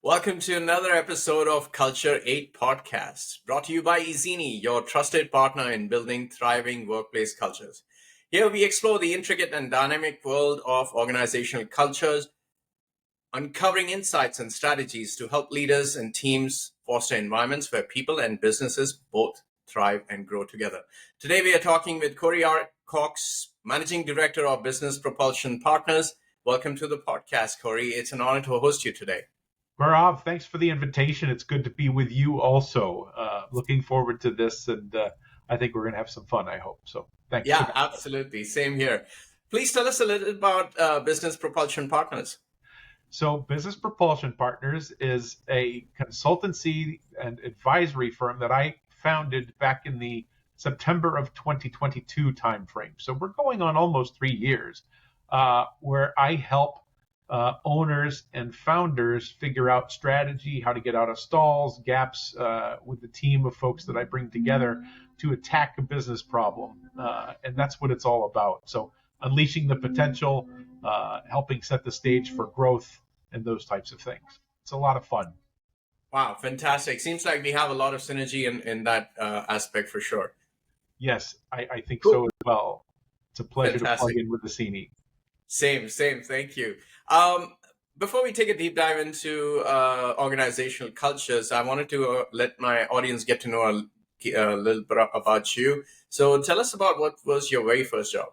Welcome to another episode of Culture8 Podcast, brought to you by Izini, your trusted partner in building thriving workplace cultures. Here we explore the intricate and dynamic world of organizational cultures, uncovering insights and strategies to help leaders and teams foster environments where people and businesses both thrive and grow together. Today we are talking with Cory R, Managing Director of Business Propulsion Partners. Welcome to the podcast, Cory. It's an honor to host you today. Gaurav, thanks for the invitation. It's good to be with you also. Looking forward to this, and I think we're going to have some fun, I hope. So thanks. Yeah, absolutely. Same here. Please tell us a little about Business Propulsion Partners. So Business Propulsion Partners is a consultancy and advisory firm that I founded back in the September of 2022 timeframe. So we're going on almost 3 years, where I help owners and founders figure out strategy, how to get out of stalls, gaps with the team of folks that I bring together to attack a business problem. And that's what it's all about. So unleashing the potential, helping set the stage for growth and those types of things. It's a lot of fun. Wow, fantastic. Seems like we have a lot of synergy in that aspect for sure. Yes, I think so as well. It's a pleasure to plug in with the Izini. Same. Thank you. Before we take a deep dive into organizational cultures, I wanted to let my audience get to know a little bit about you. So tell us about what was your very first job.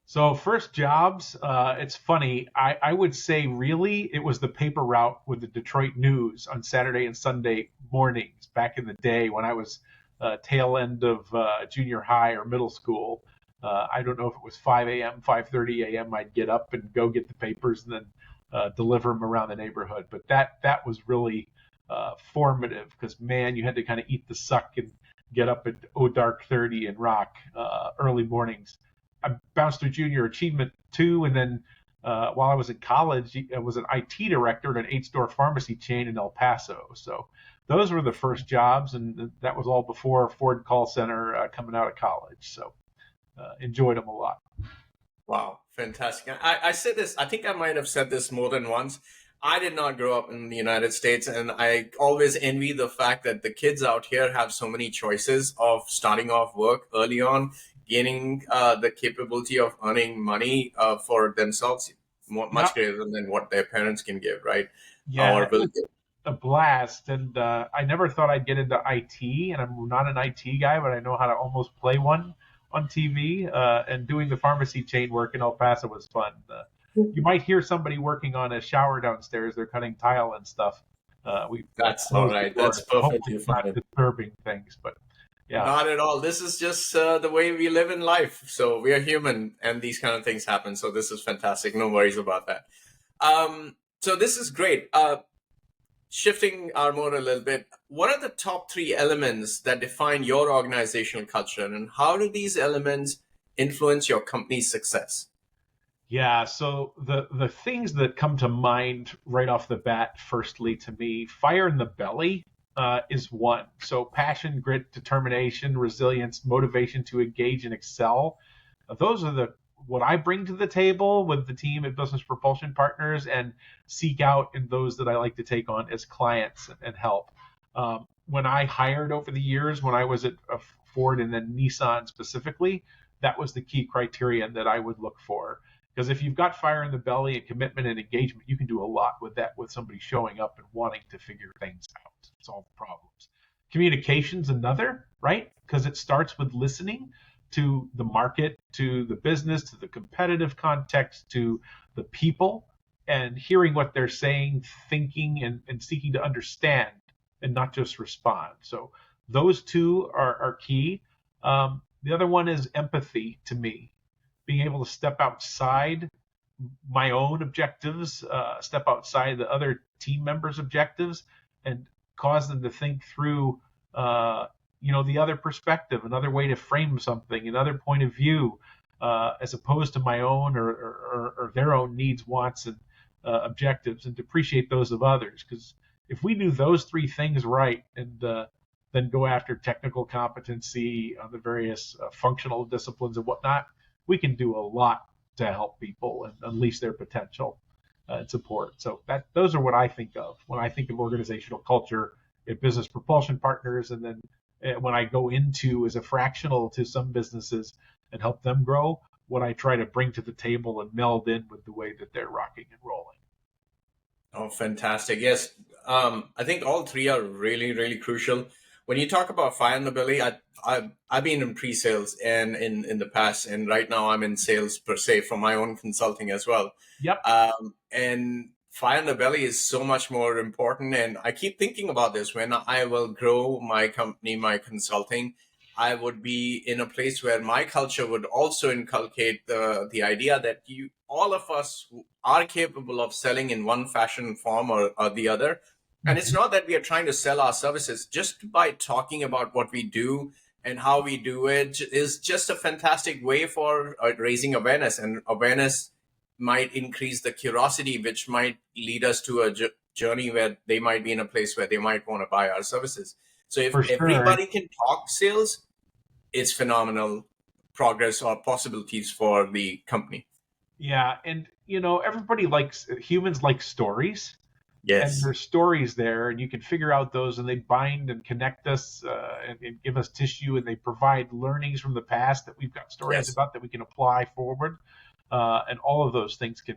So first jobs, it's funny. I would say really it was the paper route with the Detroit News on Saturday and Sunday mornings back in the day when I was tail end of junior high or middle school. I don't know if it was 5 a.m., 5:30 a.m. I'd get up and go get the papers and then deliver them around the neighborhood. But that was really formative because, man, you had to kind of eat the suck and get up at dark 30 and rock early mornings. I bounced through junior achievement too, and then while I was in college, I was an IT director at an 8-store pharmacy chain in El Paso. So those were the first jobs, and that was all before Ford call center coming out of college. So enjoyed them a lot. Wow, fantastic. I said this, I think I might have said this more than once. I did not grow up in the United States, and I always envy the fact that the kids out here have so many choices of starting off work early on, gaining the capability of earning money for themselves, much greater than what their parents can give, right? Yeah, it was a blast. And I never thought I'd get into IT, and I'm not an IT guy, but I know how to almost play one on TV, and doing the pharmacy chain work in El Paso was fun. You might hear somebody working on a shower downstairs. They're cutting tile and stuff. That's all right. That's perfectly fine. Not disturbing things, but yeah. Not at all. This is just the way we live in life. So we are human and these kind of things happen. So this is fantastic. No worries about that. So this is great. Shifting our mode a little bit, what are the top 3 elements that define your organizational culture, and how do these elements influence your company's success? Yeah, so the things that come to mind right off the bat, firstly to me, fire in the belly is one. So passion, grit, determination, resilience, motivation to engage and excel. Those are what I bring to the table with the team at Business Propulsion Partners and seek out in those that I like to take on as clients and help. When I hired over the years, when I was at Ford and then Nissan specifically, that was the key criterion that I would look for. Because if you've got fire in the belly and commitment and engagement, you can do a lot with that, with somebody showing up and wanting to figure things out, solve problems. Communication's another, right? Because it starts with listening to the market, to the business, to the competitive context, to the people, and hearing what they're saying, thinking, and seeking to understand and not just respond. So those two are key. The other one is empathy to me, being able to step outside my own objectives, step outside the other team members' objectives, and cause them to think through the other perspective, another way to frame something, another point of view, as opposed to my own or their own needs, wants, and objectives, and to appreciate those of others. Because if we do those 3 things right, and then go after technical competency on the various functional disciplines and whatnot, we can do a lot to help people and unleash their potential. and support. So those are what I think of when I think of organizational culture at Business Propulsion Partners, and then when I go into as a fractional to some businesses and help them grow, what I try to bring to the table and meld in with the way that they're rocking and rolling. Oh, fantastic. Yes. I think all three are really, really crucial. When you talk about fire in the belly, I've been in pre-sales and in the past, and right now I'm in sales per se for my own consulting as well. Yep. And fire in the belly is so much more important. And I keep thinking about this when I will grow my company, my consulting. I would be in a place where my culture would also inculcate the idea that all of us are capable of selling in one fashion, form, or the other. And it's not that we are trying to sell our services. Just by talking about what we do and how we do it is just a fantastic way for raising awareness. And awareness might increase the curiosity, which might lead us to a journey where they might be in a place where they might want to buy our services. So if everybody can talk sales, it's phenomenal progress or possibilities for the company. Yeah, and humans like stories. Yes. And there's stories there, and you can figure out those, and they bind and connect us and give us tissue, and they provide learnings from the past that we've got stories about that we can apply forward. And all of those things can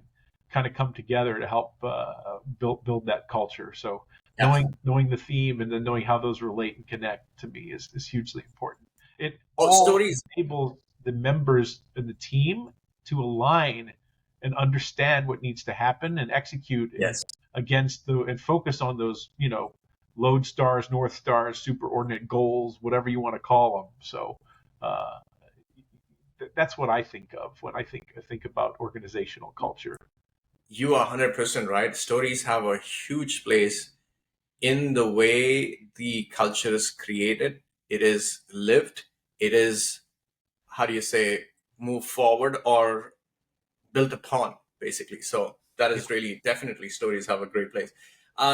kind of come together to help build that culture. So knowing the theme and then knowing how those relate and connect to me is hugely important. It stories enables the members in the team to align and understand what needs to happen and execute against and focus on those, lodestars, north stars, superordinate goals, whatever you want to call them. So that's what I think of when I think about organizational culture. You are 100% right. Stories have a huge place in the way the culture is created. It is lived. It is, move forward or built upon, basically. So that is really definitely stories have a great place.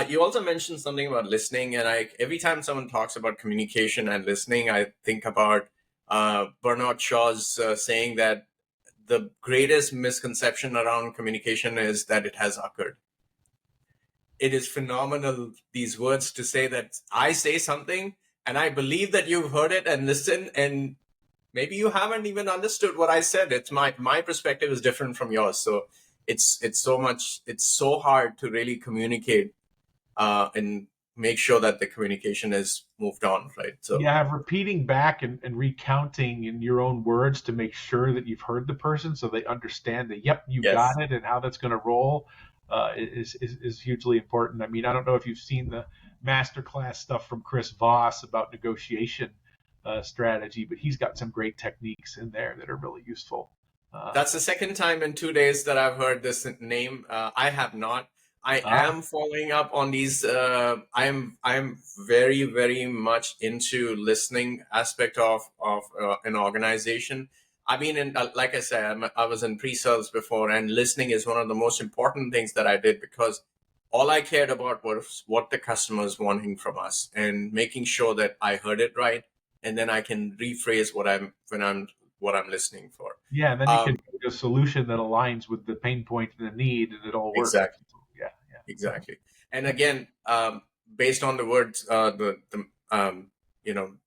You also mentioned something about listening, and every time someone talks about communication and listening, I think about Bernard Shaw's saying that the greatest misconception around communication is that it has occurred. It is phenomenal, these words, to say that I say something and I believe that you've heard it and listened, and maybe you haven't even understood what I said. It's my perspective is different from yours. So it's so hard to really communicate and make sure that the communication is moved on, right? So repeating back and recounting in your own words to make sure that you've heard the person so they understand that, got it, and how that's going to roll is hugely important. I mean, I don't know if you've seen the masterclass stuff from Chris Voss about negotiation strategy, but he's got some great techniques in there that are really useful. That's the second time in 2 days that I've heard this name. I have not. I am following up on these. I'm very, very much into listening aspect of an organization. I mean, like I said, I was in pre-sales before, and listening is one of the most important things that I did, because all I cared about was what the customer is wanting from us and making sure that I heard it right, and then I can rephrase what I'm listening for. Yeah, and then you can make a solution that aligns with the pain point and the need, and it all works. Exactly. Exactly. And again, based on the words,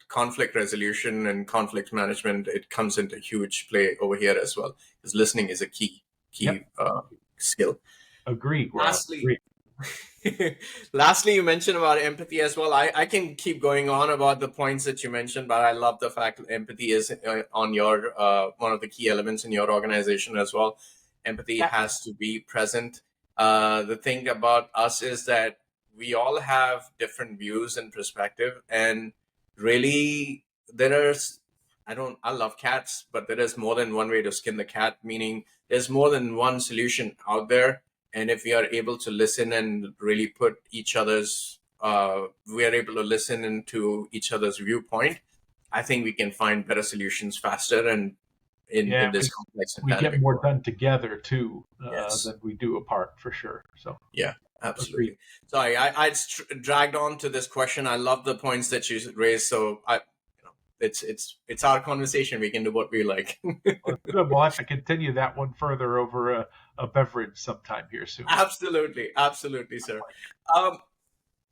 conflict resolution and conflict management, it comes into huge play over here as well, because listening is a key skill. Agree. Lastly, you mentioned about empathy as well. I can keep going on about the points that you mentioned, but I love the fact that empathy is on your one of the key elements in your organization as well. Empathy has to be present. The thing about us is that we all have different views and perspective, and really I love cats, but there is more than one way to skin the cat, meaning there's more than one solution out there. And if we are able to listen and really we are able to listen into each other's viewpoint, I think we can find better solutions faster and in this complex we get more done together too than we do apart, for sure. So absolutely. Agreed. Sorry, I dragged on to this question. I love the points that you raised. So it's our conversation. We can do what we like. Well, good. We'll have to continue that one further over a beverage sometime here soon. Absolutely, sir. Um,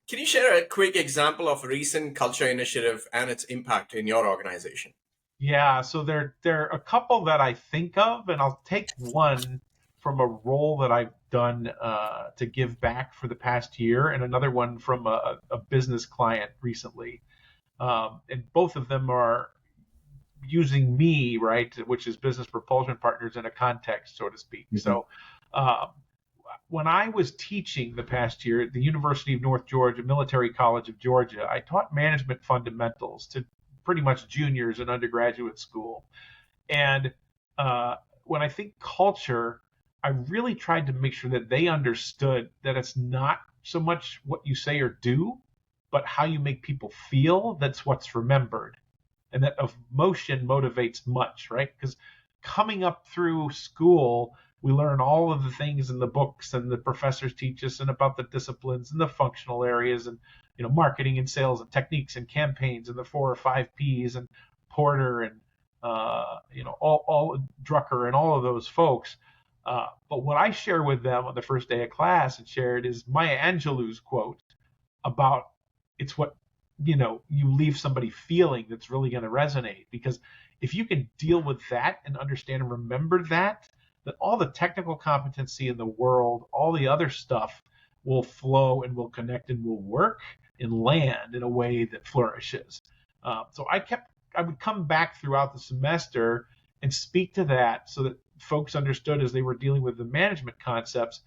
can you share a quick example of a recent culture initiative and its impact in your organization? Yeah, so there are a couple that I think of, and I'll take one from a role that I've done to give back for the past year, and another one from a business client recently. And both of them are using me, right, which is Business Propulsion Partners in a context, so to speak. Mm-hmm. So uh, when I was teaching the past year at the University of North Georgia, Military College of Georgia, I taught management fundamentals to pretty much juniors in undergraduate school. And when I think culture, I really tried to make sure that they understood that it's not so much what you say or do, but how you make people feel that's what's remembered. And that emotion motivates much, right? Because coming up through school, we learn all of the things in the books and the professors teach us and about the disciplines and the functional areas and, marketing and sales and techniques and campaigns and the 4 or 5 Ps and Porter and, all Drucker and all of those folks. But what I share with them on the first day of class and shared is Maya Angelou's quote about it's what, you leave somebody feeling that's really going to resonate. Because if you can deal with that and understand and remember that all the technical competency in the world, all the other stuff will flow and will connect and will work and land in a way that flourishes. So I would come back throughout the semester and speak to that so that folks understood as they were dealing with the management concepts,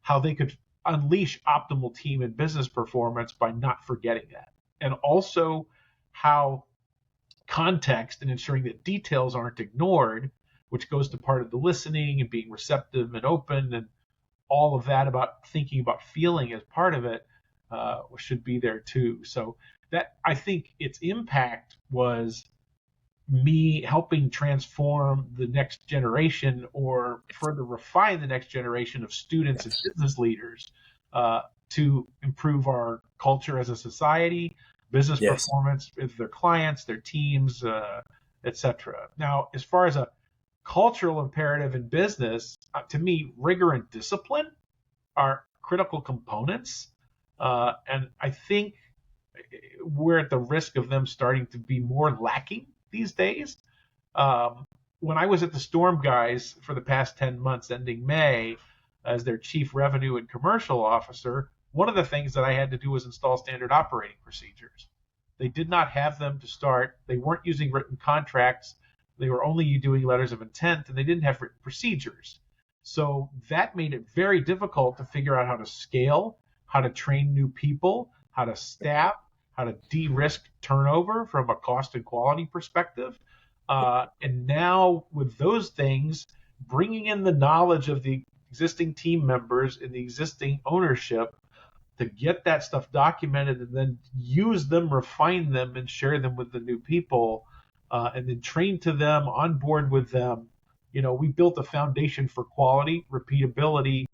how they could unleash optimal team and business performance by not forgetting that. And also how context and ensuring that details aren't ignored, which goes to part of the listening and being receptive and open and all of that about thinking about feeling as part of it should be there too. So that I think its impact was me helping transform the next generation or further refine the next generation of students and business leaders to improve our culture as a society, business performance with their clients, their teams, etc. Now, as far as a cultural imperative in business, to me, rigor and discipline are critical components. And I think we're at the risk of them starting to be more lacking these days. When I was at the Storm Guys for the past 10 months ending May as their chief revenue and commercial officer, one of the things that I had to do was install standard operating procedures. They did not have them to start. They weren't using written contracts. They were only doing letters of intent, and they didn't have written procedures. So that made it very difficult to figure out how to scale, how to train new people, how to staff, how to de-risk turnover from a cost and quality perspective. And now with those things, bringing in the knowledge of the existing team members and the existing ownership to get that stuff documented and then use them, refine them, and share them with the new people, and then train to them, on board with them. We built a foundation for quality, repeatability,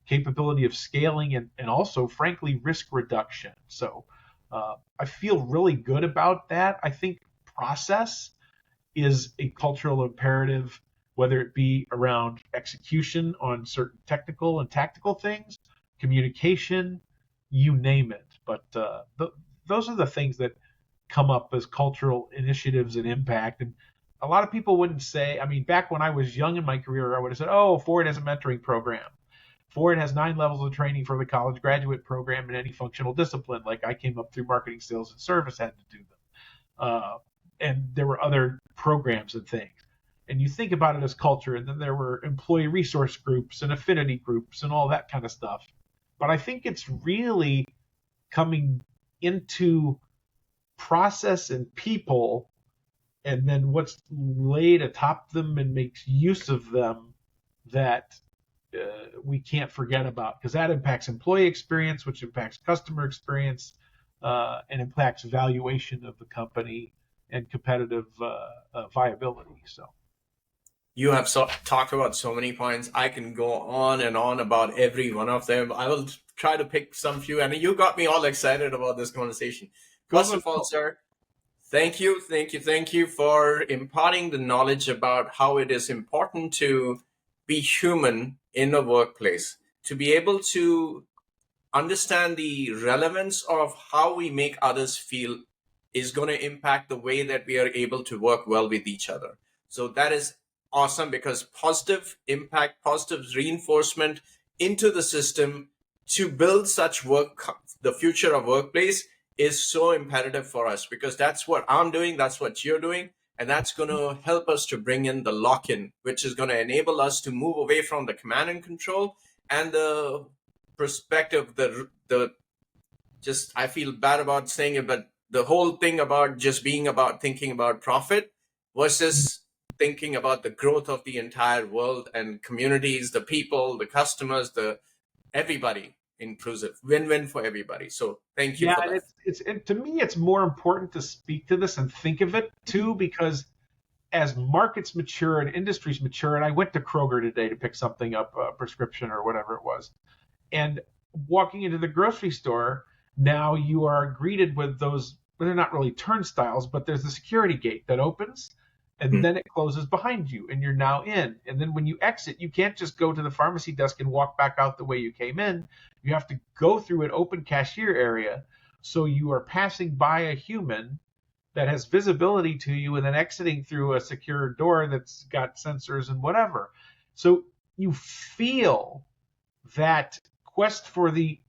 capability of scaling, and also, frankly, risk reduction. So I feel really good about that. I think process is a cultural imperative, whether it be around execution on certain technical and tactical things, communication, you name it. But those are the things that come up as cultural initiatives and impact. And a lot of people wouldn't say, back when I was young in my career, I would have said, oh, Ford has a mentoring program. Ford has 9 levels of training for the college graduate program in any functional discipline. Like I came up through marketing, sales, and service, had to do them. And there were other programs and things. And you think about it as culture, and then there were employee resource groups and affinity groups and all that kind of stuff. But I think it's really coming into process and people, and then what's laid atop them and makes use of them that we can't forget about, because that impacts employee experience, which impacts customer experience, and impacts valuation of the company and competitive viability. So you have talked about so many points. I can go on and on about every one of them. I will try to pick some few, and you got me all excited about this conversation. First of all, sir, Thank you for imparting the knowledge about how it is important to be human in a workplace, to be able to understand the relevance of how we make others feel is going to impact the way that we are able to work well with each other. So that is awesome because positive impact, positive reinforcement into the system to build such work, the future of workplace is so imperative for us because that's what I'm doing, that's what you're doing, and that's going to help us to bring in the lock-in, which is going to enable us to move away from the command and control and the perspective, the just I feel bad about saying it, but the whole thing about just being about thinking about profit versus thinking about the growth of the entire world and communities, the people, the customers, the everybody inclusive, win-win for everybody. So thank you Yeah, for and that. and to me, it's more important to speak to this and think of it too, because as markets mature and industries mature, and I went to Kroger today to pick something up, a prescription or whatever it was, and walking into the grocery store, now you are greeted with those, well, they're not really turnstiles, but there's the security gate that opens and Hmm. then it closes behind you and you're now in. And then when you exit, you can't just go to the pharmacy desk and walk back out the way you came in. You have to go through an open cashier area. So you are passing by a human that has visibility to you and then exiting through a secure door that's got sensors and whatever. So you feel that quest for the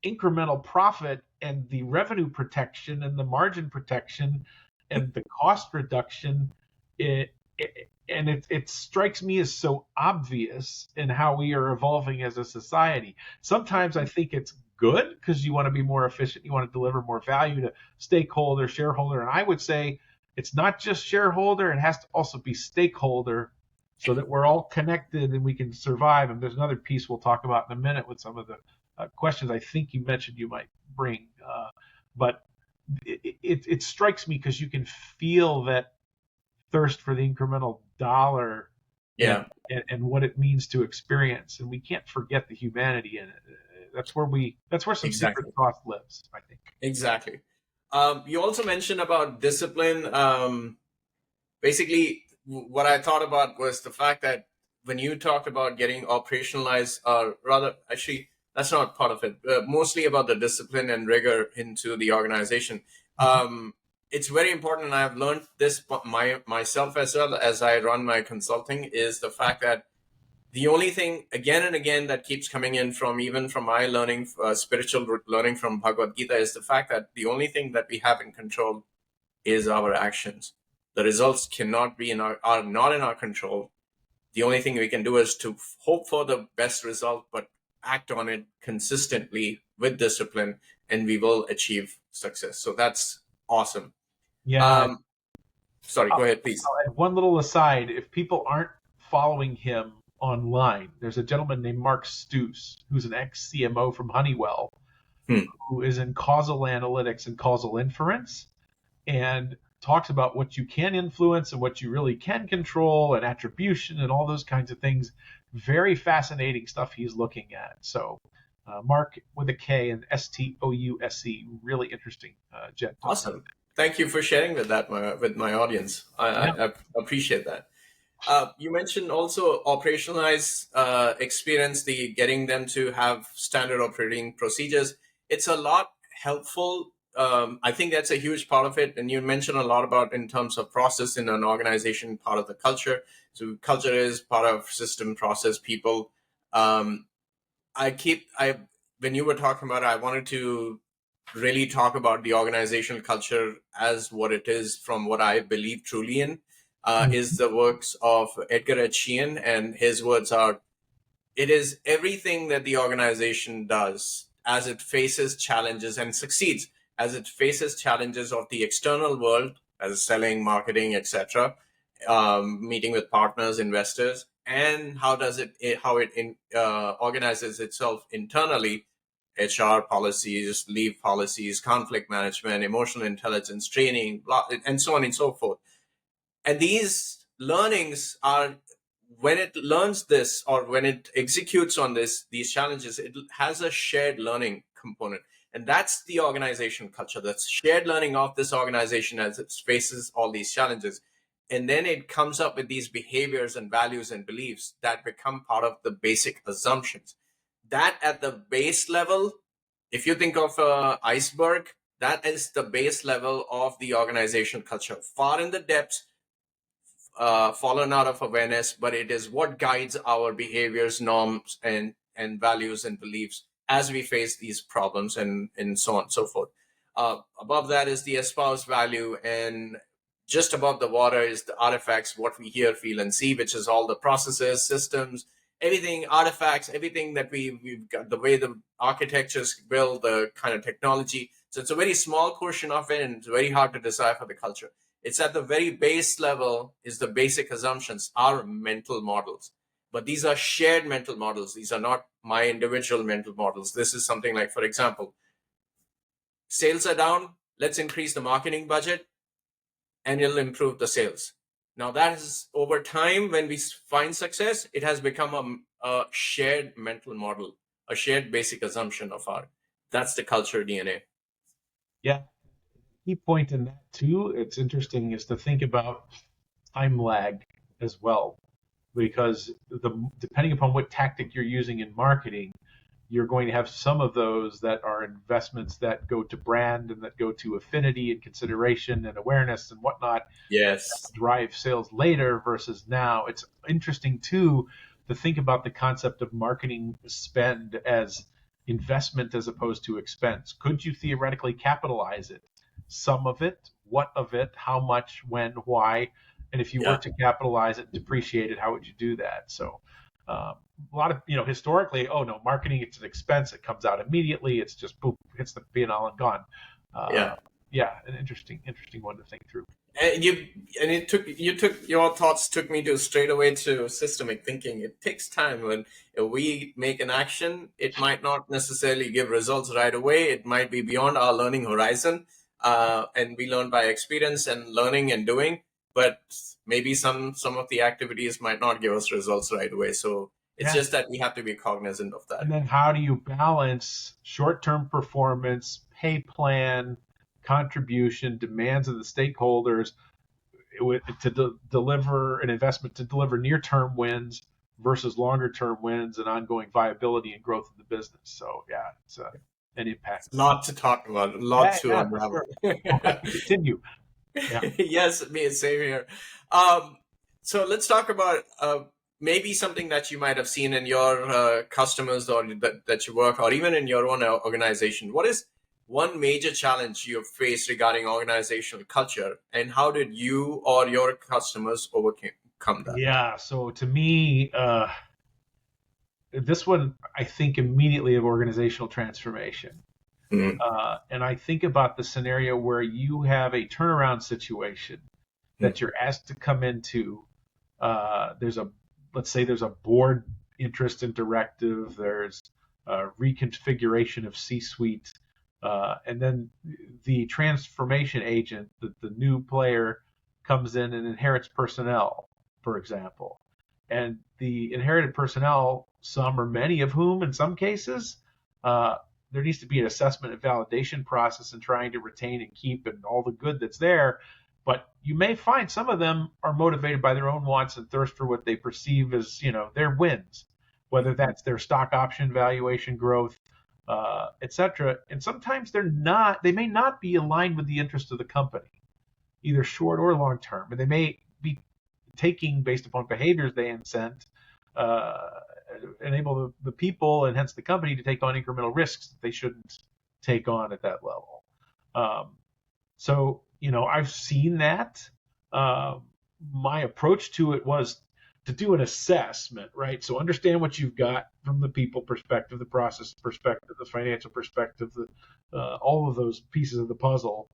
incremental profit and the revenue protection and the margin protection and the cost reduction. It strikes me as so obvious in how we are evolving as a society. Sometimes I think it's good because you want to be more efficient, you want to deliver more value to stakeholder, shareholder, and I would say it's not just shareholder, it has to also be stakeholder so that we're all connected and we can survive. And there's another piece we'll talk about in a minute with some of the questions I think you mentioned you might bring. But it strikes me because you can feel that thirst for the incremental dollar and, Yeah, and what it means to experience. And we can't forget the humanity in it. That's where some secret exactly. sauce lives, I think. Exactly. You also mentioned about discipline. Basically, what I thought about was the fact that when you talked about getting operationalized, or rather, actually, that's not part of it. Mostly about the discipline and rigor into the organization. Mm-hmm. It's very important, and I've learned this myself as well as I run my consulting. Is the fact that the only thing again and again that keeps coming in from even from my learning, spiritual learning from Bhagavad Gita, is the fact that the only thing that we have in control is our actions. The results cannot be are not in our control. The only thing we can do is to hope for the best result, but act on it consistently with discipline, and we will achieve success. So that's awesome. Yeah. Um, Sorry, go I'll, ahead, please. I'll add one little aside. If people aren't following him online, there's a gentleman named Mark Stoos, who's an ex CMO from Honeywell, Hmm. who is in causal analytics and causal inference and talks about what you can influence and what you really can control and attribution and all those kinds of things. Very fascinating stuff he's looking at. So, Mark with a K and Stouse, really interesting jet. Awesome. Thank you for sharing with my audience. Yeah. I appreciate that. You mentioned also operationalize experience, the getting them to have standard operating procedures. It's a lot helpful. I think that's a huge part of it. And you mentioned a lot about in terms of process in an organization, part of the culture. So culture is part of system, process, people. Um, I when you were talking about it, I wanted to really talk about the organizational culture as what it is from what I believe truly in is the works of Edgar H. Sheehan, and his words are, it is everything that the organization does as it faces challenges and succeeds, as it faces challenges of the external world, as selling, marketing, etc., meeting with partners, investors, and how it organizes itself internally, HR policies, leave policies, conflict management, emotional intelligence training, and so on and so forth. And these learnings are, when it learns this or when it executes on these challenges, it has a shared learning component. And that's the organizational culture, that's shared learning of this organization as it faces all these challenges. And then it comes up with these behaviors and values and beliefs that become part of the basic assumptions. That at the base level, if you think of an iceberg, that is the base level of the organizational culture. Far in the depths, fallen out of awareness, but it is what guides our behaviors, norms, and values and beliefs as we face these problems and so on and so forth. Above that is the espoused value, and just above the water is the artifacts, what we hear, feel, and see, which is all the processes, systems, everything, artifacts, everything that we've got, the way the architectures build, the kind of technology. So it's a very small portion of it, and it's very hard to decipher the culture. It's at the very base level is the basic assumptions, our mental models. But these are shared mental models. These are not my individual mental models. This is something like, for example, sales are down. Let's increase the marketing budget and it'll improve the sales. Now that is over time, when we find success, it has become a shared mental model, a shared basic assumption of our, that's the culture DNA. Yeah. Key point in that too, it's interesting, is to think about time lag as well, because depending upon what tactic you're using in marketing, you're going to have some of those that are investments that go to brand and that go to affinity and consideration and awareness and whatnot. Yes. Drive sales later versus now. It's interesting too to think about the concept of marketing spend as investment as opposed to expense. Could you theoretically capitalize it? Some of it, what of it, how much, when, why, and if you were to capitalize it and depreciate it, how would you do that? So a lot of, historically, oh no, marketing, it's an expense, it comes out immediately, it's just boom, hits the P&L and gone. An interesting one to think through. And your thoughts took me straight away to systemic thinking. It takes time. When we make an action, it might not necessarily give results right away. It might be beyond our learning horizon. And we learn by experience and learning and doing, but maybe some of the activities might not give us results right away. So it's just that we have to be cognizant of that. And then how do you balance short-term performance, pay plan, contribution, demands of the stakeholders to deliver an investment, to deliver near-term wins versus longer-term wins and ongoing viability and growth of the business. So it's an impact. A lot to talk about, a lot to unravel. Continue. Yes, same here. So let's talk about maybe something that you might have seen in your customers or that you work, or even in your own organization. What is one major challenge you've faced regarding organizational culture, and how did you or your customers overcome that? Yeah, so to me, this one, I think immediately of organizational transformation. Mm-hmm. And I think about the scenario where you have a turnaround situation that you're asked to come into. Let's say there's a board interest and directive, there's a reconfiguration of C-suite, and then the transformation agent, the new player, comes in and inherits personnel, for example. And the inherited personnel, some or many of whom, in some cases, there needs to be an assessment and validation process in trying to retain and keep and all the good that's there. But you may find some of them are motivated by their own wants and thirst for what they perceive as, their wins, whether that's their stock option valuation growth, et cetera. And sometimes they may not be aligned with the interest of the company, either short or long term. And they may be taking, based upon behaviors they incent, enable the people and hence the company to take on incremental risks that they shouldn't take on at that level. So I've seen that. My approach to it was to do an assessment, right? So understand what you've got from the people perspective, the process perspective, the financial perspective, all of those pieces of the puzzle.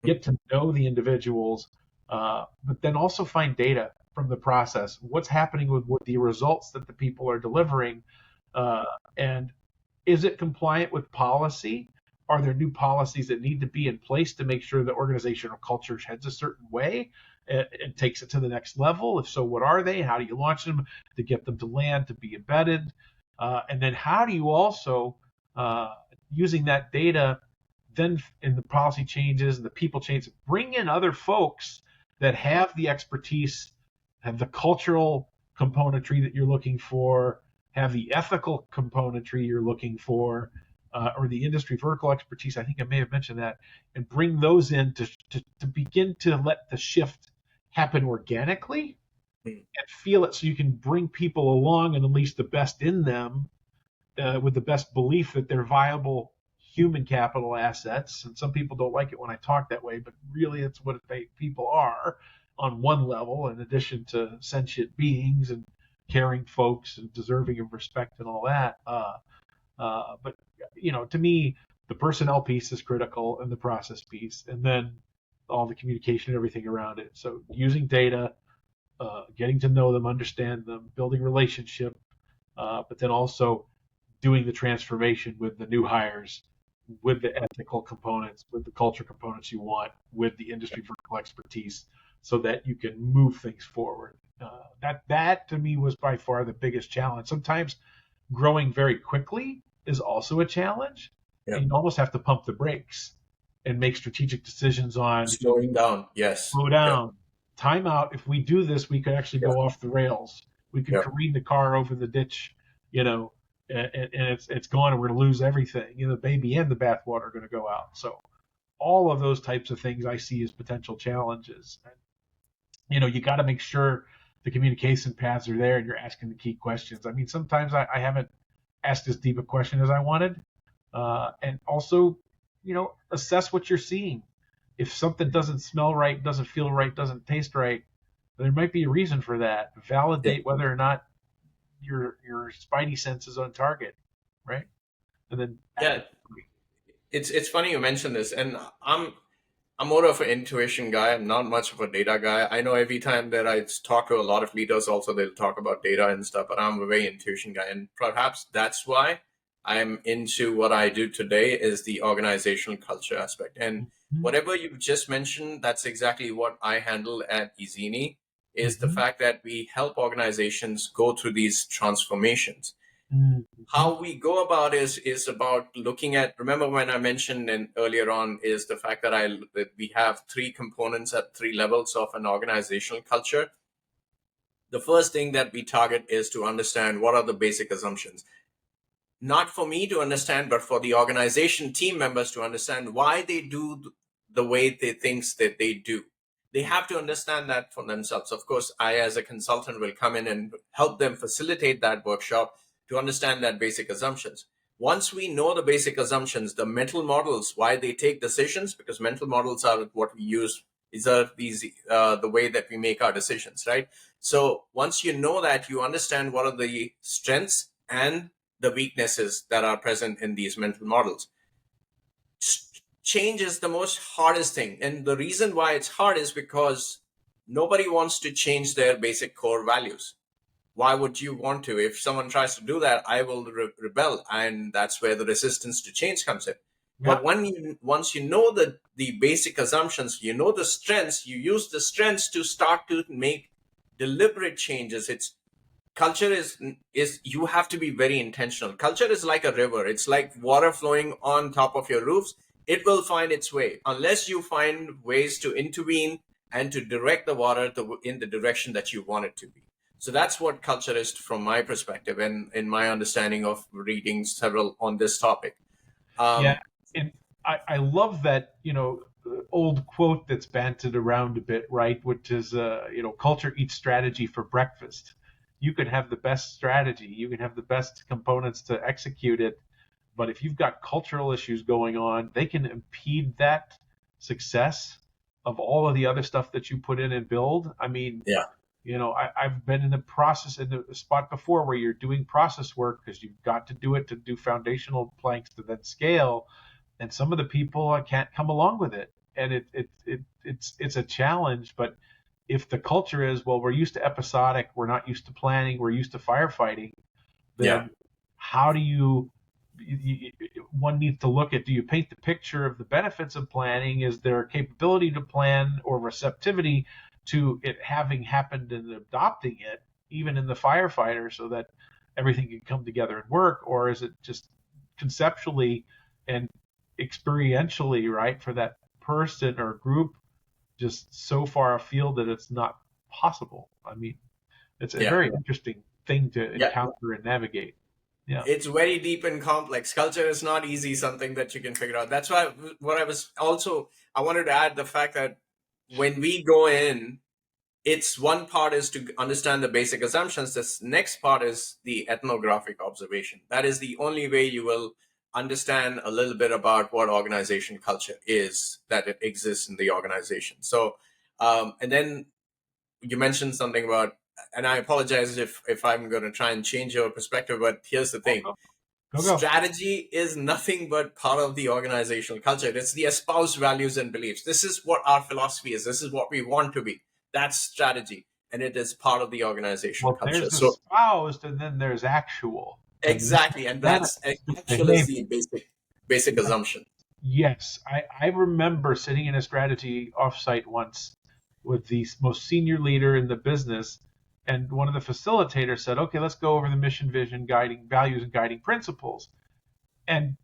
Get to know the individuals, but then also find data from the process. What's happening with the results that the people are delivering, and is it compliant with policy? Are there new policies that need to be in place to make sure the organizational culture heads a certain way and takes it to the next level? If so, what are they? How do you launch them to get them to land, to be embedded? And then how do you also using that data, then in the policy changes and the people changes, bring in other folks that have the expertise, have the cultural componentry that you're looking for, have the ethical componentry you're looking for, or the industry vertical expertise. I think I may have mentioned that, and bring those in to begin to let the shift happen organically and feel it, so you can bring people along and unleash the best in them with the best belief that they're viable human capital assets. And some people don't like it when I talk that way, but really it's what people are on one level, in addition to sentient beings and caring folks and deserving of respect and all that. But to me, the personnel piece is critical, and the process piece, and then all the communication and everything around it. So using data, getting to know them, understand them, building relationship, but then also doing the transformation with the new hires, with the ethical components, with the culture components you want, with the industry vertical expertise, so that you can move things forward. That to me was by far the biggest challenge. Sometimes growing very quickly is also a challenge. Yeah. You almost have to pump the brakes and make strategic decisions on slowing down. Yes. Slow down. Yeah. Time out. If we do this, we could actually go off the rails. We could careen the car over the ditch, and it's gone, and we're going to lose everything. The baby and the bathwater are going to go out. So all of those types of things I see as potential challenges. And, you got to make sure the communication paths are there and you're asking the key questions. I mean, sometimes I haven't asked as deep a question as I wanted. And also, assess what you're seeing. If something doesn't smell right, doesn't feel right, doesn't taste right, there might be a reason for that. Validate whether or not your spidey sense is on target, right? And then it's funny you mentioned this, and I'm more of an intuition guy. I'm not much of a data guy. I know every time that I talk to a lot of leaders, also they'll talk about data and stuff, but I'm a very intuition guy, and perhaps that's why I'm into what I do today is the organizational culture aspect. And whatever you've just mentioned, that's exactly what I handle at Izini, is the fact that we help organizations go through these transformations. How we go about is about looking at, remember when I mentioned earlier on, is the fact that we have three components at three levels of an organizational culture. The first thing that we target is to understand what are the basic assumptions. Not for me to understand, but for the organization team members to understand why they do the way they think that they do. They have to understand that for themselves. Of course, I as a consultant will come in and help them facilitate that workshop to understand that basic assumptions. Once we know the basic assumptions, the mental models, why they take decisions, because mental models are what we use, the way that we make our decisions, right? So once you know that, you understand what are the strengths and the weaknesses that are present in these mental models. Change is the most hardest thing. And the reason why it's hard is because nobody wants to change their basic core values. Why would you want to? If someone tries to do that, I will rebel. And that's where the resistance to change comes in. Yeah. But once you know the basic assumptions, you know the strengths, you use the strengths to start to make deliberate changes. Culture is you have to be very intentional. Culture is like a river. It's like water flowing on top of your roofs. It will find its way unless you find ways to intervene and to direct the water in the direction that you want it to be. So that's what culture is from my perspective and in my understanding of reading several on this topic. And I love that, old quote that's banted around a bit, right? Which is, culture eats strategy for breakfast. You can have the best strategy. You can have the best components to execute it. But if you've got cultural issues going on, they can impede that success of all of the other stuff that you put in and build. I mean, I've been in the spot before where you're doing process work because you've got to do it to do foundational planks to then scale. And some of the people can't come along with it. And it's a challenge. But if the culture is, well, we're used to episodic, we're not used to planning, we're used to firefighting, then how do you one needs to look at, do you paint the picture of the benefits of planning? Is there a capability to plan or receptivity to it having happened and adopting it, even in the firefighter, so that everything can come together and work? Or is it just conceptually and experientially, right, for that person or group, just so far afield that it's not possible. I mean, it's a Yeah. very interesting thing to Yeah. encounter and navigate. Yeah. It's very deep and complex. Culture is not easy, something that you can figure out. That's why what I wanted to add the fact that when we go in, it's one part is to understand the basic assumptions. This next part is the ethnographic observation. That is the only way you will understand a little bit about what organization culture is, that it exists in the organization. So, and then you mentioned something about, and I apologize if I'm going to try and change your perspective, but here's the thing. Go. Strategy is nothing but part of the organizational culture. It's the espoused values and beliefs. This is what our philosophy is. This is what we want to be. That's strategy. And it is part of the organizational Well, culture. there's So espoused, and then there's actual. And exactly. And that that's actual is behavior. the basic assumption. Yes, I remember sitting in a strategy offsite once with the most senior leader in the business, and one of the facilitators said, "Okay, let's go over the mission, vision, guiding values, and guiding principles." And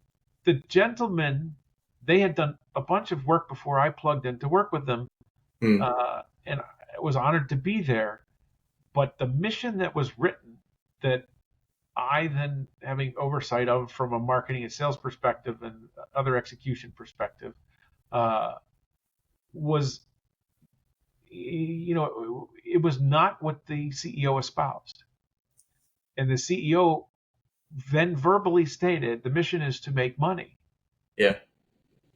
the gentlemen, they had done a bunch of work before I plugged in to work with them, Hmm. and I was honored to be there. But the mission that was written, that I then having oversight of from a marketing and sales perspective and other execution perspective, uh, was, it was not what the CEO espoused. And the CEO then verbally stated the mission is to make money. Yeah.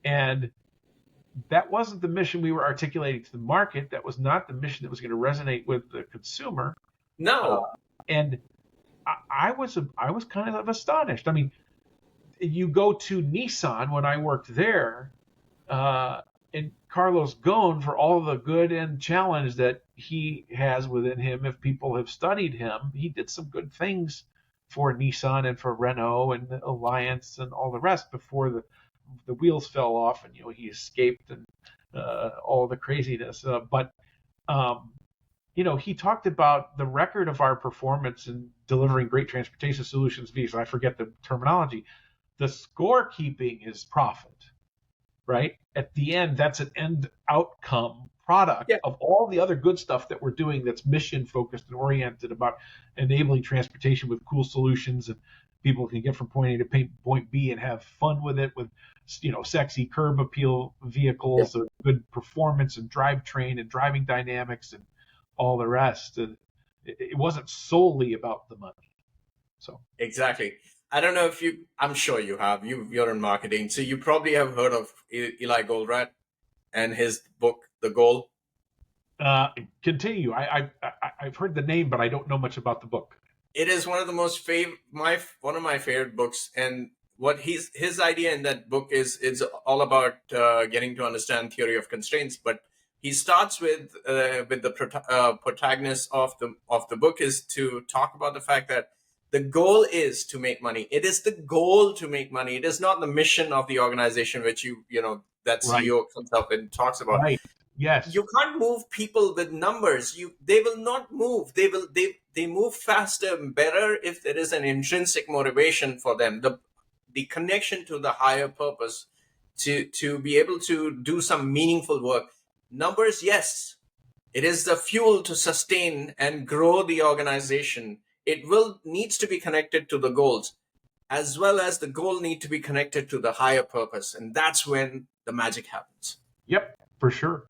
And that wasn't the mission we were articulating to the market. That was not the mission that was going to resonate with the consumer. No. And I was kind of astonished. I mean, you go to Nissan when I worked there, and Carlos Ghosn, for all the good and challenge that he has within him, if people have studied him, he did some good things for Nissan and for Renault and the Alliance and all the rest before the wheels fell off and he escaped and all the craziness. But he talked about the record of our performance in delivering great transportation solutions via, I forget the terminology. The scorekeeping is profit, right? At the end, that's an end outcome product Yeah. of all the other good stuff that we're doing that's mission focused and oriented about enabling transportation with cool solutions, and people can get from point A to point B and have fun with it with sexy curb appeal vehicles, Yeah. good performance and drivetrain and driving dynamics and all the rest. And it wasn't solely about the money. So Exactly. I don't know if I'm sure you have. You're in marketing, so you probably have heard of Eli Goldratt and his book, The Goal. Continue. I've heard the name, but I don't know much about the book. It is one of the most one of my favorite books, and what his idea in that book is all about getting to understand theory of constraints. But he starts with the protagonist of the book is to talk about the fact that the goal is to make money. It is the goal to make money. It is not the mission of the organization, which that CEO comes up and talks about. Right. Yes. You can't move people with numbers. They will not move. They move faster and better if there is an intrinsic motivation for them. The connection to the higher purpose to be able to do some meaningful work. Numbers, yes. It is the fuel to sustain and grow the organization. It needs to be connected to the goals, as well as the goal need to be connected to the higher purpose. And that's when the magic happens. Yep, for sure.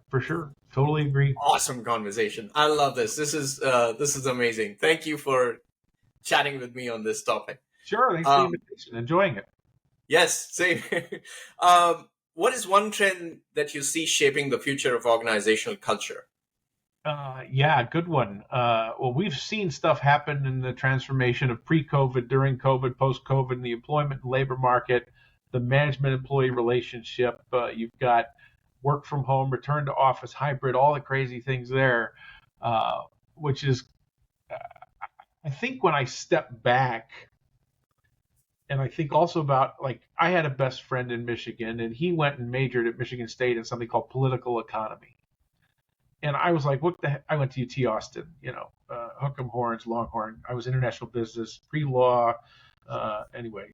Totally agree. Awesome conversation. I love this. This is amazing. Thank you for chatting with me on this topic. Sure, thanks for the invitation. Enjoying it. Yes, same. What is one trend that you see shaping the future of organizational culture? Yeah, good one. Well, we've seen stuff happen in the transformation of pre-COVID, during COVID, post-COVID, the employment and labor market, the management-employee relationship. You've got work from home, return to office, hybrid, all the crazy things there, which is, I think when I step back, and I think also about, like, I had a best friend in Michigan, and he went and majored at Michigan State in something called political economy. And I was like, what the heck? I went to UT Austin, hook 'em horns, Longhorn. I was international business, pre-law. Anyway,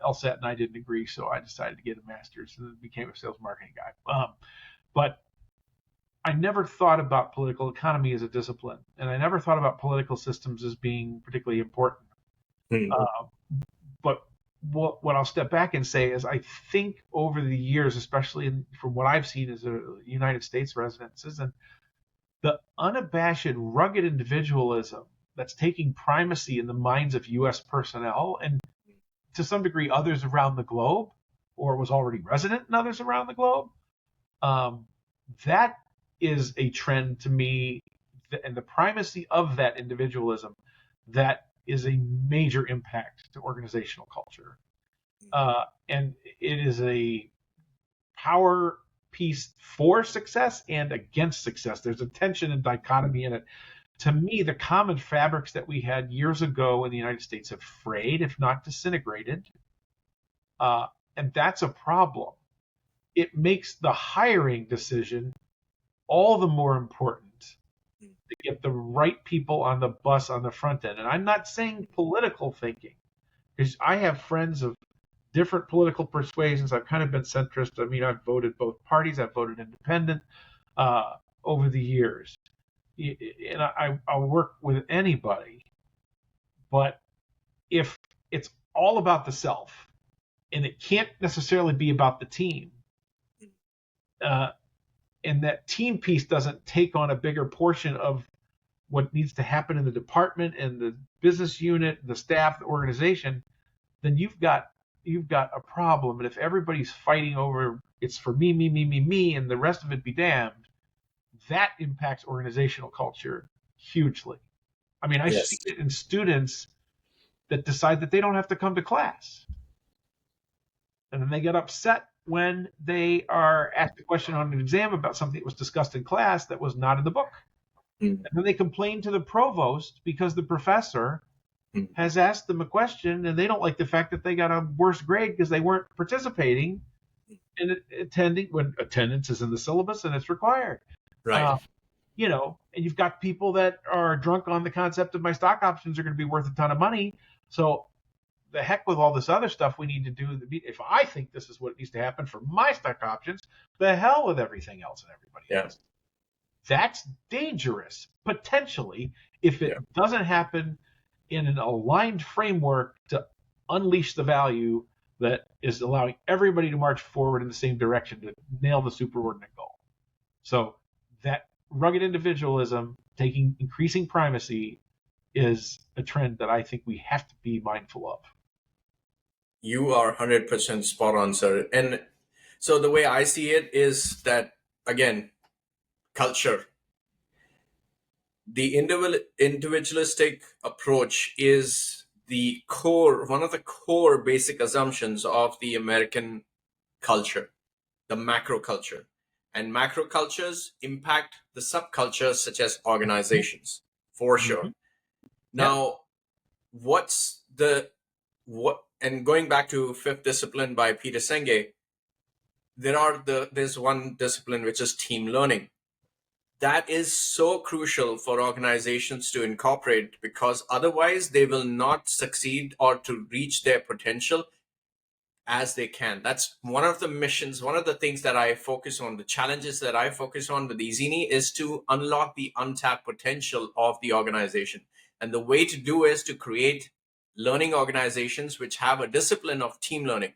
LSAT and I didn't agree, so I decided to get a master's and became a sales marketing guy. But I never thought about political economy as a discipline, and I never thought about political systems as being particularly important. Hmm. But what I'll step back and say is I think over the years, especially from what I've seen as a United States resident citizen, the unabashed, rugged individualism that's taking primacy in the minds of U.S. personnel and to some degree others around the globe, or was already resident in others around the globe, that is a trend to me, and the primacy of that individualism, that is a major impact to organizational culture. And it is a power piece for success and against success. There's a tension and dichotomy in it. To me, the common fabrics that we had years ago in the United States have frayed, if not disintegrated. And that's a problem. It makes the hiring decision all the more important to get the right people on the bus on the front end. And I'm not saying political thinking, because I have friends of different political persuasions. I've kind of been centrist. I mean, I've voted both parties. I've voted independent over the years. And I'll work with anybody. But if it's all about the self, and it can't necessarily be about the team, and that team piece doesn't take on a bigger portion of what needs to happen in the department and the business unit, the staff, the organization, then you've got a problem. And if everybody's fighting over it's for me, and the rest of it be damned, that impacts organizational culture hugely. I mean, I see it in students that decide that they don't have to come to class. And then they get upset when they are asked a question on an exam about something that was discussed in class that was not in the book. And then they complain to the provost because the professor has asked them a question and they don't like the fact that they got a worse grade because they weren't participating in attending when attendance is in the syllabus and it's required. Right. And you've got people that are drunk on the concept of my stock options are going to be worth a ton of money. So the heck with all this other stuff we need to do. If I think this is what needs to happen for my stock options, the hell with everything else and everybody else. That's dangerous, potentially, if it doesn't happen in an aligned framework to unleash the value that is allowing everybody to march forward in the same direction to nail the superordinate goal. So that rugged individualism taking increasing primacy is a trend that I think we have to be mindful of. You are 100% spot on, sir. And so the way I see it is that, again, culture. The individualistic approach is one of the core basic assumptions of the American culture, the macro culture. And macro cultures impact the subcultures such as organizations, for sure. Now, and going back to Fifth Discipline by Peter Senge, there's one discipline which is team learning. That is so crucial for organizations to incorporate, because otherwise they will not succeed or to reach their potential as they can. That's one of the missions, one of the things that I focus on, the challenges that I focus on with Easini is to unlock the untapped potential of the organization. And the way to do is to create learning organizations which have a discipline of team learning.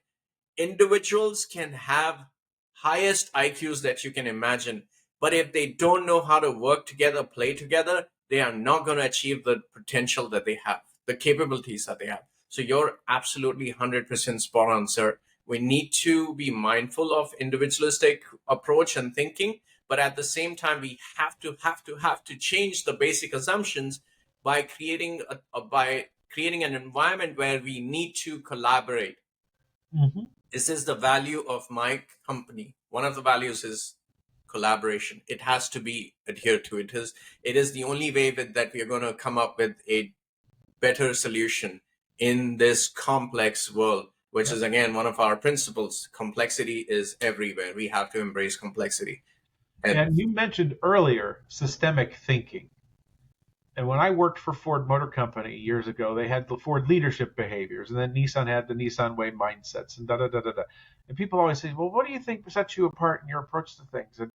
Individuals can have highest IQs that you can imagine, but if they don't know how to work together, play together, they are not going to achieve the potential that they have, the capabilities that they have. So you're absolutely 100% spot on, sir. We need to be mindful of individualistic approach and thinking, but at the same time, we have to change the basic assumptions by creating an environment where we need to collaborate. This is the value of my company. One of the values is collaboration. It has to be adhered to. It is the only way that we are going to come up with a better solution in this complex world, which is, again, one of our principles. Complexity is everywhere. We have to embrace complexity. And you mentioned earlier systemic thinking. And when I worked for Ford Motor Company years ago, they had the Ford leadership behaviors, and then Nissan had the Nissan way mindsets, and da da da da da. And people always say, "Well, what do you think sets you apart in your approach to things?" And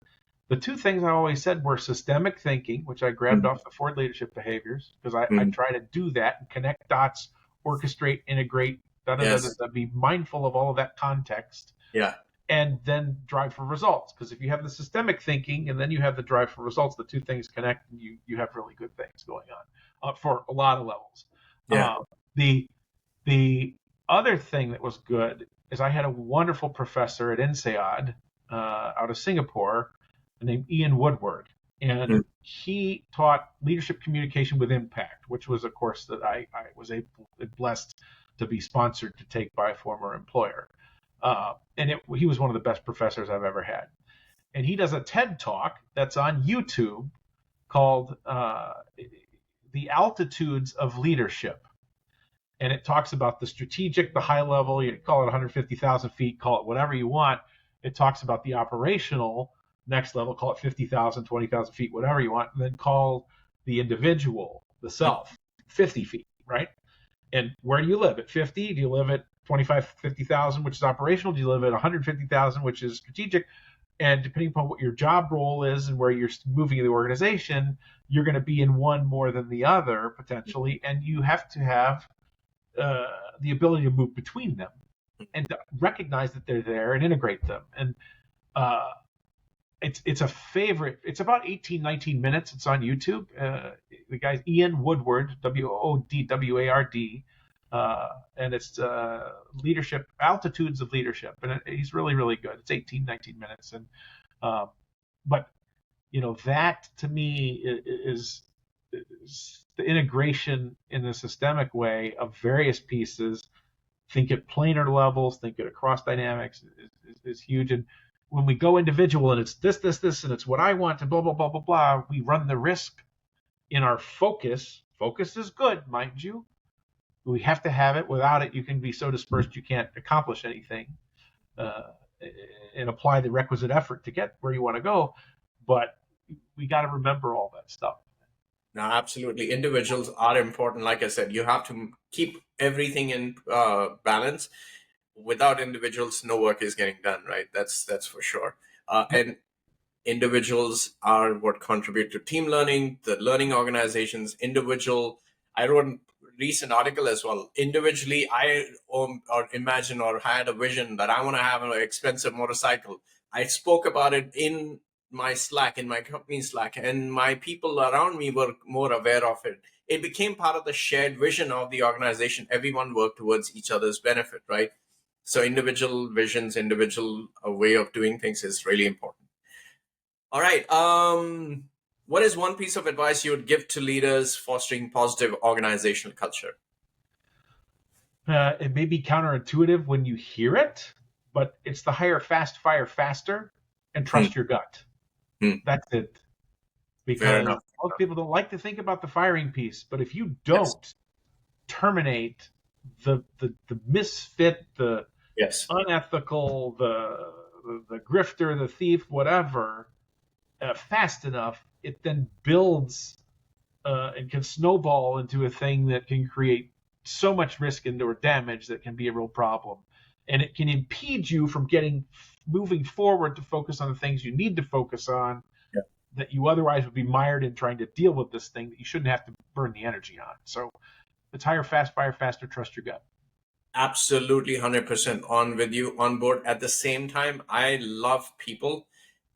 the two things I always said were systemic thinking, which I grabbed off the Ford leadership behaviors, because I try to do that and connect dots, orchestrate, integrate, da da da da, be mindful of all of that context. Yeah. And then drive for results. Because if you have the systemic thinking and then you have the drive for results, the two things connect, and you have really good things going on for a lot of levels. Yeah. The other thing that was good is I had a wonderful professor at INSEAD out of Singapore named Ian Woodward. And he taught leadership communication with impact, which was a course that I was blessed to be sponsored to take by a former employer. And he was one of the best professors I've ever had. And he does a TED Talk that's on YouTube called The Altitudes of Leadership. And it talks about the strategic, the high level, you call it 150,000 feet, call it whatever you want. It talks about the operational next level, call it 50,000, 20,000 feet, whatever you want, and then call the individual, the self, 50 feet, right? And where do you live? At 50? Do you live at 25, 50,000, which is operational? Do you live at 150,000, which is strategic? And depending upon what your job role is and where you're moving in the organization, you're going to be in one more than the other potentially, and you have to have the ability to move between them and to recognize that they're there and integrate them. And it's a favorite. It's about 18, 19 minutes. It's on YouTube. The guy's Ian Woodward, Woodward, and it's leadership, altitudes of leadership. And he's really, really good. It's 18, 19 minutes. And but, that to me is the integration in the systemic way of various pieces. Think at planar levels, think at across dynamics is huge. And when we go individual and it's this, and it's what I want and blah, blah, blah, blah, blah, we run the risk in our focus. Focus is good, mind you. We have to have it. Without it, you can be so dispersed you can't accomplish anything and apply the requisite effort to get where you want to go. But we got to remember all that stuff. No, absolutely. Individuals are important. Like I said, you have to keep everything in balance. Without individuals, no work is getting done, right? That's for sure. And individuals are what contribute to team learning, the learning organizations, I wrote a recent article as well. Individually, I imagine or had a vision that I want to have an expensive motorcycle. I spoke about it in my Slack, in my company Slack, and my people around me were more aware of it. It became part of the shared vision of the organization. Everyone worked towards each other's benefit, right? So individual visions, individual way of doing things is really important. All right. What is one piece of advice you would give to leaders fostering positive organizational culture? It may be counterintuitive when you hear it, but it's the hire fast, fire faster, and trust your gut. That's it. Because most people don't like to think about the firing piece, but if you don't terminate the misfit, the unethical, the grifter, the thief, whatever, fast enough, it then builds and can snowball into a thing that can create so much risk or damage that can be a real problem. And it can impede you from moving forward to focus on the things you need to focus on that you otherwise would be mired in trying to deal with this thing that you shouldn't have to burn the energy on. So it's hire fast, fire faster, trust your gut. Absolutely 100% on with you, on board. At the same time, I love people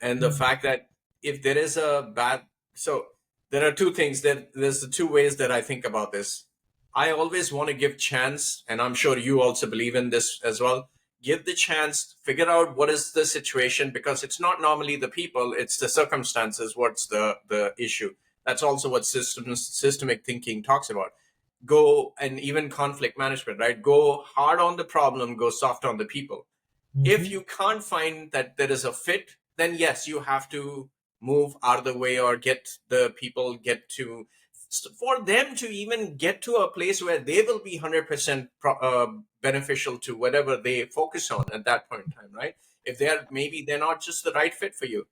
and the fact that if there is so there are two things there's the two ways that I think about this. I always want to give chance, and I'm sure you also believe in this as well. Give the chance, figure out what is the situation, because it's not normally the people, it's the circumstances. What's the issue? That's also what systemic thinking talks about. Go, and even conflict management, right? Go hard on the problem, go soft on the people. If you can't find that there is a fit, then yes, you have to move out of the way or get the people for them to even get to a place where they will be 100% beneficial to whatever they focus on at that point in time, right? If they're not just the right fit for you.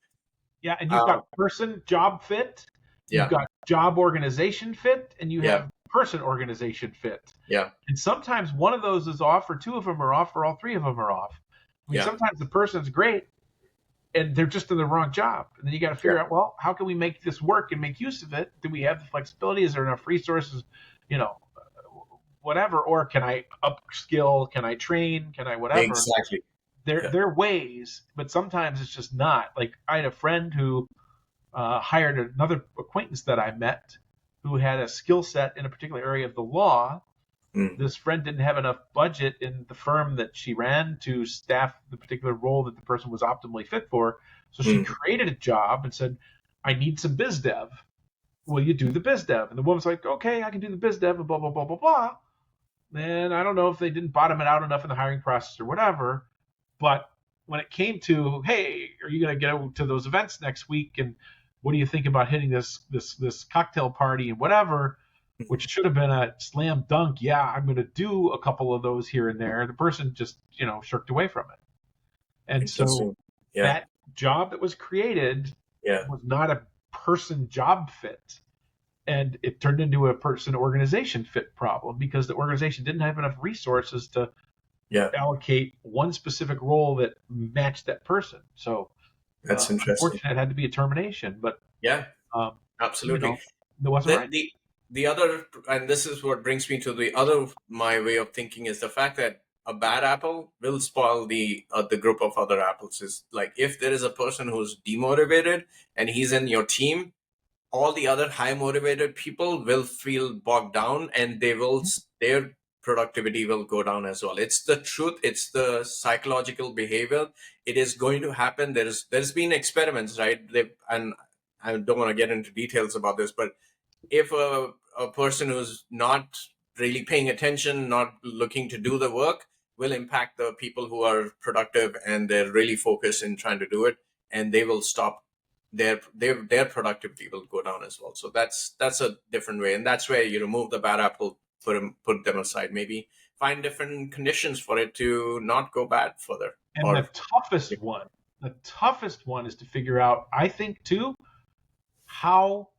Yeah, and you've got person, job fit. You've got job organization fit and you Yeah. have person organization fit. Yeah. And sometimes one of those is off, or two of them are off, or all three of them are off. I mean, Yeah. sometimes the person's great and they're just in the wrong job. And then you got to figure out, well, how can we make this work and make use of it? Do we have the flexibility? Is there enough resources? Whatever. Or can I upskill? Can I train? Can I whatever? Exactly. There are ways, but sometimes it's just not. Like I had a friend who hired another acquaintance that I met who had a skill set in a particular area of the law. This friend didn't have enough budget in the firm that she ran to staff the particular role that the person was optimally fit for. So she created a job and said, I need some biz dev. Will you do the biz dev? And the woman's like, okay, I can do the biz dev and blah, blah, blah, blah, blah. And I don't know if they didn't bottom it out enough in the hiring process or whatever. But when it came to, hey, are you going to go to those events next week? And what do you think about hitting this cocktail party and whatever? Which should have been a slam dunk. Yeah, I'm going to do a couple of those here and there. The person just, shirked away from it. And so that job that was created was not a person job fit. And it turned into a person organization fit problem because the organization didn't have enough resources to allocate one specific role that matched that person. So that's interesting. Unfortunately, it had to be a termination. But absolutely. That wasn't right. The other, and this is what brings me to my way of thinking, is the fact that a bad apple will spoil the group of other apples. Is like if there is a person who's demotivated and he's in your team, all the other high motivated people will feel bogged down and their productivity will go down as well. It's the truth. It's the psychological behavior. It is going to happen. There's been experiments, right? And I don't want to get into details about this, but if a person who's not really paying attention, not looking to do the work, will impact the people who are productive and they're really focused in trying to do it, and they will stop. Their productivity will go down as well. So that's a different way, and that's where you remove the bad apple, put them aside. Maybe find different conditions for it to not go bad further. And the toughest one is to figure out, I think too, how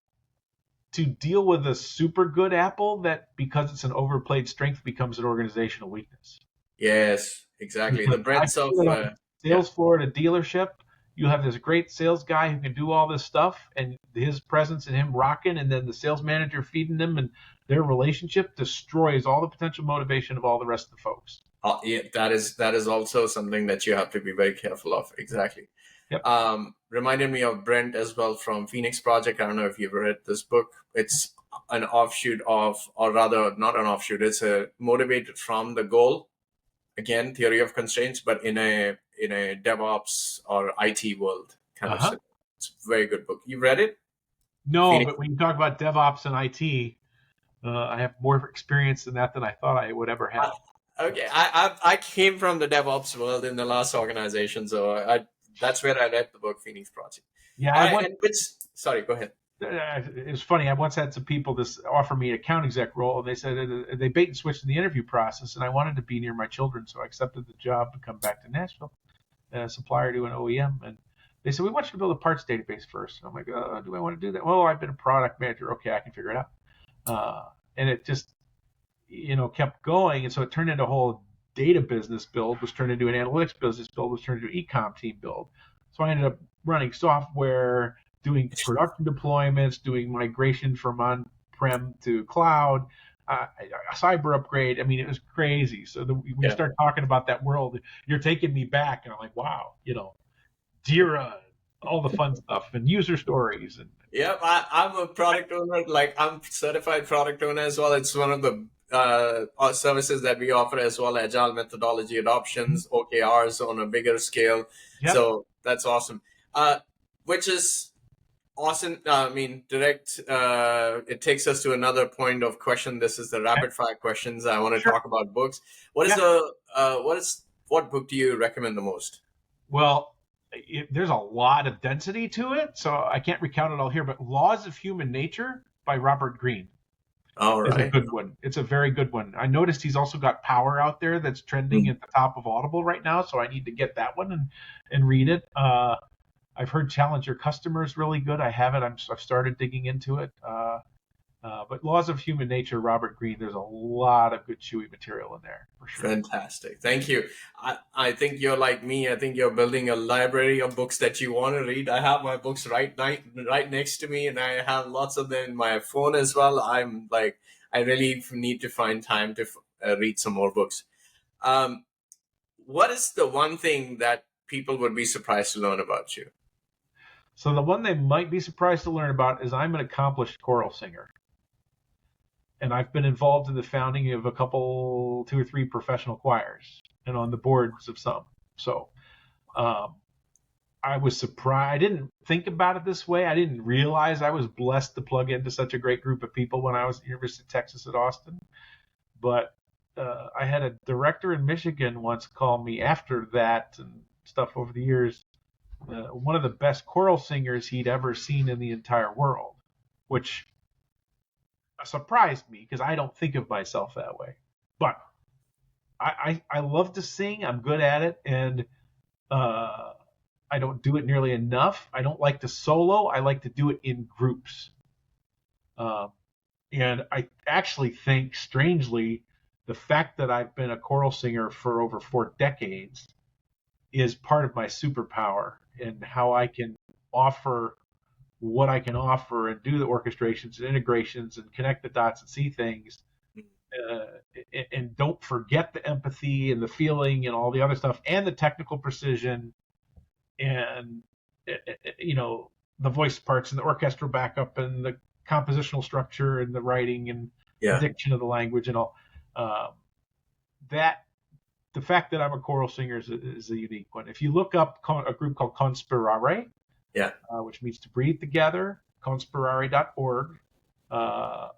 to deal with a super good apple that, because it's an overplayed strength, becomes an organizational weakness. Yes, exactly. The breadth of sales floor at a dealership. You have this great sales guy who can do all this stuff, and his presence and him rocking, and then the sales manager feeding them, and their relationship destroys all the potential motivation of all the rest of the folks. That is also something that you have to be very careful of. Exactly. Yep. Reminded me of Brent as well from Phoenix Project. I don't know if you've read this book. It's an offshoot of, or rather not an offshoot, it's motivated from the goal. Again, theory of constraints, but in a DevOps or IT world kind of thing. It's a very good book. You read it? No, Phoenix? But when you talk about DevOps and IT, I have more experience than that than I thought I would ever have. Okay, I came from the DevOps world in the last organization, so that's where I read the book Phoenix Project. Yeah, sorry, go ahead. It's funny. I once had some people offer me an account exec role, and they said they bait and switched in the interview process, and I wanted to be near my children, so I accepted the job to come back to Nashville, a supplier to an OEM, and they said, we want you to build a parts database first. And I'm like, do I want to do that? Well, I've been a product manager. Okay, I can figure it out. And it just, kept going, and so it turned into a whole data business build, was turned into an analytics business build, was turned into an e-com team build. So I ended up running software, doing production deployments, doing migration from on-prem to cloud, a cyber upgrade. I mean, it was crazy. So when you start talking about that world, you're taking me back, and I'm like, wow, Jira, all the fun stuff, and user stories. And I'm a product owner. Like, I'm certified product owner as well. It's one of the services that we offer as well, agile methodology adoptions, OKRs on a bigger scale. Yep. So that's awesome. Which is awesome. Direct. It takes us to another point of question. This is the rapid fire questions. I want to talk about books. What book do you recommend the most? Well, there's a lot of density to it, so I can't recount it all here. But Laws of Human Nature by Robert Greene. All right. It's a good one. It's a very good one. I noticed he's also got Power out there that's trending at the top of Audible right now, so I need to get that one and read it. I've heard Challenger Customer is really good. I haven't. I've started digging into it. But Laws of Human Nature, Robert Greene, there's a lot of good chewy material in there for sure. Fantastic. Thank you. I think you're like me. I think you're building a library of books that you want to read. I have my books right next to me, and I have lots of them in my phone as well. I'm like, I really need to find time to read some more books. What is the one thing that people would be surprised to learn about you? So the one they might be surprised to learn about is I'm an accomplished choral singer. And I've been involved in the founding of two or three professional choirs and on the boards of some. So I was surprised. I didn't think about it this way. I didn't realize I was blessed to plug into such a great group of people when I was at the University of Texas at Austin. But I had a director in Michigan once call me after that and stuff over the years, one of the best choral singers he'd ever seen in the entire world, which surprised me because I don't think of myself that way. But I love to sing. I'm good at it, and I don't do it nearly enough. I don't like to solo. I like to do it in groups. And I actually think, strangely, the fact that I've been a choral singer for over 4 decades is part of my superpower and how I can offer what I can offer and do the orchestrations and integrations and connect the dots and see things. And don't forget the empathy and the feeling and all the other stuff and the technical precision and, the voice parts and the orchestral backup and the compositional structure and the writing and the diction of the language and all. The fact that I'm a choral singer is a unique one. If you look up a group called Conspirare, which means to breathe together, conspirare.org. A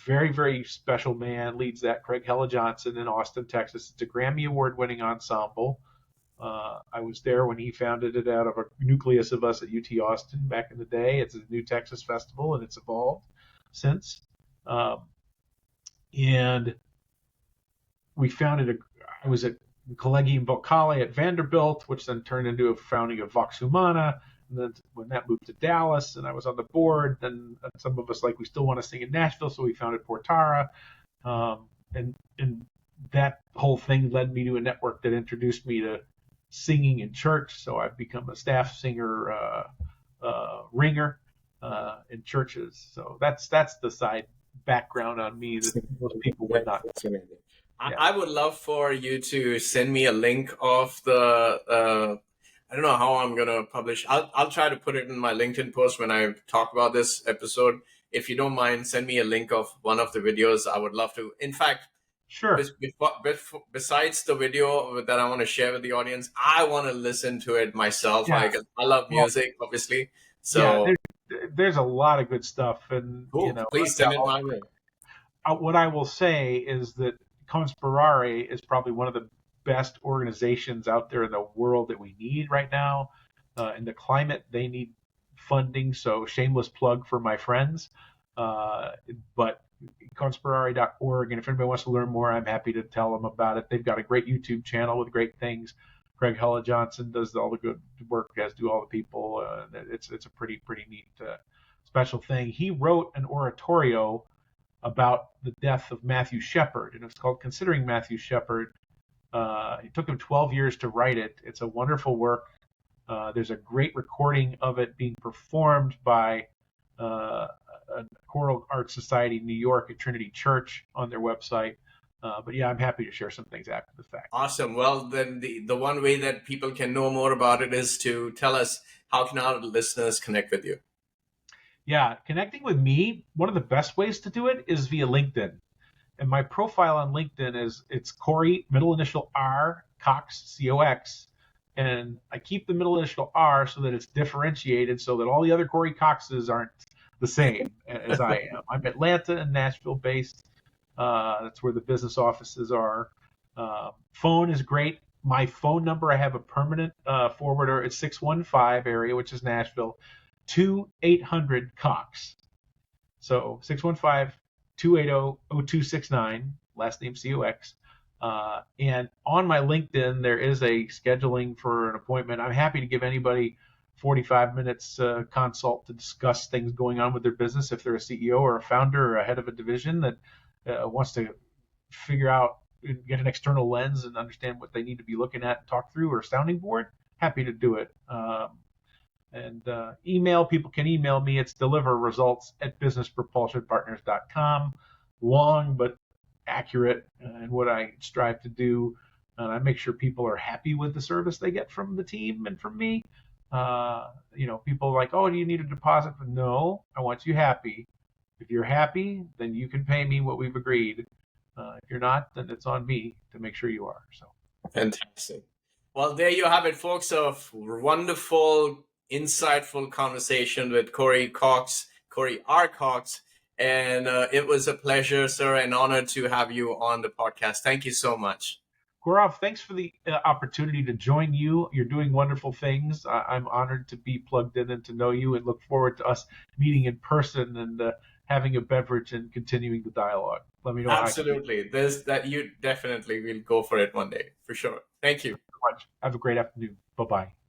very, very special man leads that, Craig Hella Johnson in Austin, Texas. It's a Grammy Award-winning ensemble. I was there when he founded it out of a nucleus of us at UT Austin back in the day. It's a New Texas Festival, and it's evolved since. And we founded I was at Collegium Vocale at Vanderbilt, which then turned into a founding of Vox Humana. And then when that moved to Dallas and I was on the board, then some of us we still want to sing in Nashville, so we founded Portara. And that whole thing led me to a network that introduced me to singing in church. So I've become a staff singer, ringer in churches. So that's the side background on me that most people would not. I would love for you to send me a link of the, I don't know how I'm going to publish. I'll try to put it in my LinkedIn post when I talk about this episode. If you don't mind, send me a link of one of the videos. I would love to. In fact, sure. Besides the video that I want to share with the audience, I want to listen to it myself. Yeah. I love music, obviously. So there's a lot of good stuff. And please send it my way. What I will say is that Conspirare is probably one of the best organizations out there in the world that we need right now. In the climate, they need funding, so shameless plug for my friends. But conspirare.org, and if anybody wants to learn more, I'm happy to tell them about it. They've got a great YouTube channel with great things. Craig Hella Johnson does all the good work, as do all the people. It's a pretty neat special thing. He wrote an oratorio about the death of Matthew Shepard, and it's called Considering Matthew Shepard. It took him 12 years to write it. It's a wonderful work. There's a great recording of it being performed by a Choral Arts Society in New York at Trinity Church on their website. But yeah, I'm happy to share some things after the fact. Awesome. Well, then the one way that people can know more about it is to tell us, how can our listeners connect with you? Yeah, connecting with me, one of the best ways to do it is via LinkedIn. And my profile on LinkedIn it's Cory, middle initial R, Cox, C-O-X. And I keep the middle initial R so that it's differentiated so that all the other Cory Coxes aren't the same as I am. I'm Atlanta and Nashville based. That's where the business offices are. Phone is great. My phone number, I have a permanent forwarder. It's 615 area, which is Nashville, 2-800-COX. So 615-280-0269, last name C-O-X. And on my LinkedIn, there is a scheduling for an appointment. I'm happy to give anybody 45 minutes consult to discuss things going on with their business. If they're a CEO or a founder or a head of a division that wants to figure out, get an external lens and understand what they need to be looking at and talk through, or a sounding board, happy to do it. And email, people can email me. It's deliverresults@businesspropulsionpartners.com. Long but accurate in what I strive to do. And I make sure people are happy with the service they get from the team and from me. People are like, oh, do you need a deposit? No, I want you happy. If you're happy, then you can pay me what we've agreed. If you're not, then it's on me to make sure you are. So Fantastic. Well, there you have it, folks. A wonderful, insightful conversation with Cory R. Cox. And it was a pleasure, sir, and honor to have you on the podcast. Thank you so much. Gaurav, thanks for the opportunity to join you. You're doing wonderful things. I'm honored to be plugged in and to know you, and look forward to us meeting in person and having a beverage and continuing the dialogue. Let me know. Absolutely. You definitely will go for it one day, for sure. Thank you. Have a great afternoon. Bye-bye.